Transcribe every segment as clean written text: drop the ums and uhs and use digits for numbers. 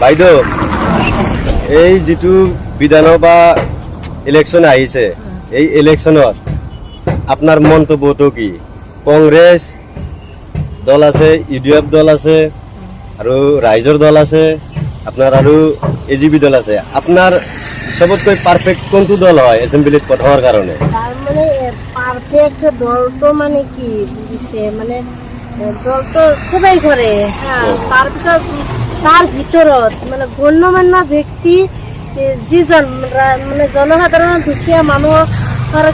বাইদেউ এই যিটো বিধানসভা ইলেকশ্যন আহিছে এই ইলেকশ্যনত আপনাৰ মন্তব্যটো কি? কংগ্ৰেস দল আছে, ইউডিএফ দল আছে, আৰু ৰাইজৰ দল আছে, আপনাৰ আৰু এজিবি দল আছে। আপনার সবতকৈ পারফেক্ট কোনটো দল হয় এসেম্বলিত পঠাবার কারণে? তার মানে পারফেক্ট দল তো মানে কি বুঝিছে, মানে দল তো সবাই করে, হ্যাঁ। তাৰপিছত তাৰ ভিতৰত মানে গণ্যমান্য ব্যক্তি যিজন মানে জনসাধাৰণৰ দুখীয়া মানুহৰ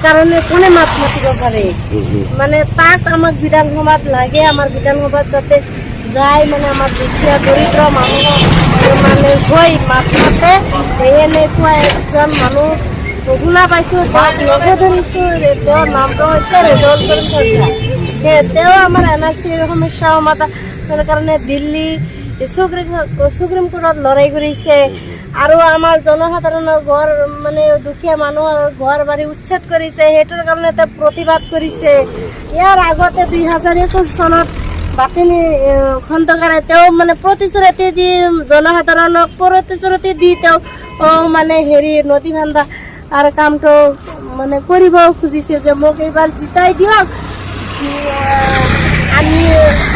কাৰণে কোনে মাত মাতিব পাৰে, মানে তাক আমাক বিধানসভাত লাগে। আমাৰ বিধানসভাত যাতে যায়, মানে আমাৰ দুখীয়া দৰিদ্ৰ মানুহক মানে হৈ মাত মাতে, এনেকুৱা এজন মানুহ শুনা পাইছোঁ। তাক লগে ধৰিছোঁ, তেওঁৰ নামটো হৈছে ৰেজাউল কৰিম সৰকাৰ। তেওঁ আমাৰ NRCৰ সমস্যা সমাধানৰ কাৰণে দিল্লী সুপ্ৰিম কোৰ্টত লৰাই কৰিছে, আৰু আমাৰ জনসাধাৰণৰ ঘৰ মানে দুখীয়া মানুহৰ ঘৰ বাৰী উচ্ছেদ কৰিছে, সেইটোৰ কাৰণে তেওঁ প্ৰতিবাদ কৰিছে। ইয়াৰ আগতে 2021 চনত বাতিনি খণ্ডকাৰে তেওঁ মানে প্ৰতিশ্ৰুতি দি জনসাধাৰণক প্ৰতিশ্ৰুতি দি তেওঁ মানে নদী ভাণ্ডা আৰু কামটো মানে কৰিব খুজিছিল যে মোক এইবাৰ জিতাই দিয়ক, আমি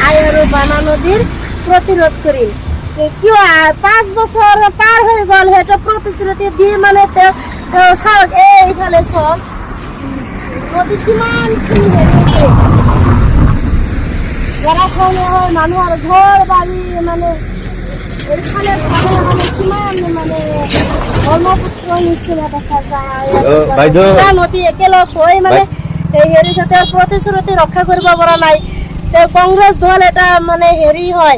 আই আৰু বানা নদীৰ প্ৰতিৰোধ কৰিম। কিয় 5 বছৰ পাৰ হৈ গ'ল, সেইটো প্ৰতিশ্ৰুতি দি মানে তেওঁ চাওক এইফালে চাওক নদী কিমানখিনি হেৰি গৰাখহনীয়া হৈ মানুহৰ ঘৰ বাৰী মানে এইফালে মানে কিমান মানে ব্ৰহ্মপুত্ৰ নিচিনা দেখা যায়। নদী একেলগ হৈ মানে হেৰি তেওঁৰ প্ৰতিশ্ৰুতি ৰক্ষা কৰিব পৰা নাই। কংগ্ৰেছ দল এটা মানে হেৰি হয়,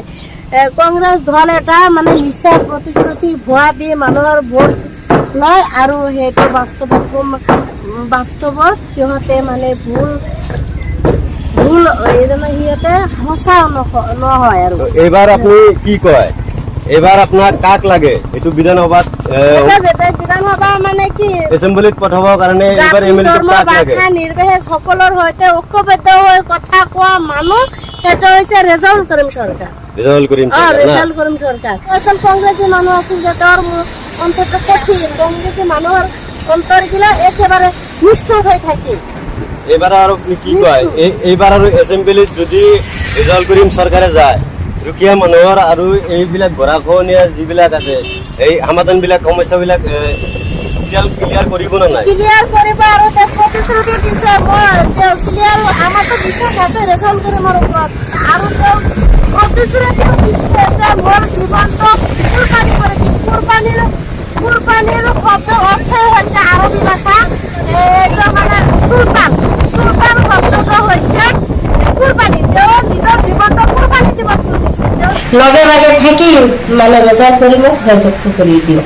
কংগ্ৰেছ দল এটা মানে মিছা প্ৰতিশ্ৰুতি ভুৱা দি মানুহৰ ভোট লয়, আৰু সেইটো বাস্তৱত সিহঁতে মানে ভুল সিহঁতে সঁচা নহয়। আৰু এইবাৰ আপুনি কি কয়, এবাৰ আপোনাক কাক লাগে এইটো বিধানসভাত বিধানসভা মানে কি এসেম্বলিত পঠাবৰ কাৰণে এইবাৰ এমএলএ কাক লাগে? নিৰ্বাহক সকলৰ সৈতে ঐক্যবদ্ধ হৈ কথা কোৱা মানুহ সেইটো হৈছে ৰেজাউল কৰিম সৰকাৰ। ৰেজাউল কৰিম সৰকাৰ আচল কংগ্ৰেছী মানুহ আছিল যে তেওঁৰ অন্তৰটো কঠিন, কংগ্ৰেছী মানুহৰ অন্তৰগিলা একেবাৰে নিষ্ঠুৰ হৈ থাকে। এবাৰ আৰু কি কয়, এইবাৰ আৰু এসেম্বলিত যদি ৰেজাউল কৰিম সৰকাৰে যায়, দুখীয়া মানুহৰ আৰু এইবিলাক গৰাখহনীয়া যিবিলাক আছে এই সমাধানবিলাক সমস্যাবিলাক ক্লিয়াৰ কৰিব নে নাই? ক্লিয়াৰ কৰিব, আৰু তেওঁ প্ৰতিশ্ৰুতি দিছে। তেওঁ ক্লিয়াৰ, আমাৰতো বিশ্বাস আছে ৰেজাউল কৰিমৰ ওপৰত, আৰু তেওঁ প্ৰতিশ্ৰুতি দিছে যে মোৰ জীৱনটো কুৰবানী কৰি দিম। কুৰবানীৰ শব্দ অৰ্থই হৈছে আৰবী ভাষা, এইটো মানে চুলতান শব্দটো হৈছে কুৰবানী। তেওঁ নিজৰ জীৱনটো কুৰবানী দিব খুজিছে। লগে লগে থাকি মানে ৰেজাল্ট কৰিব জয়যুক্ত কৰিয়ে দিও।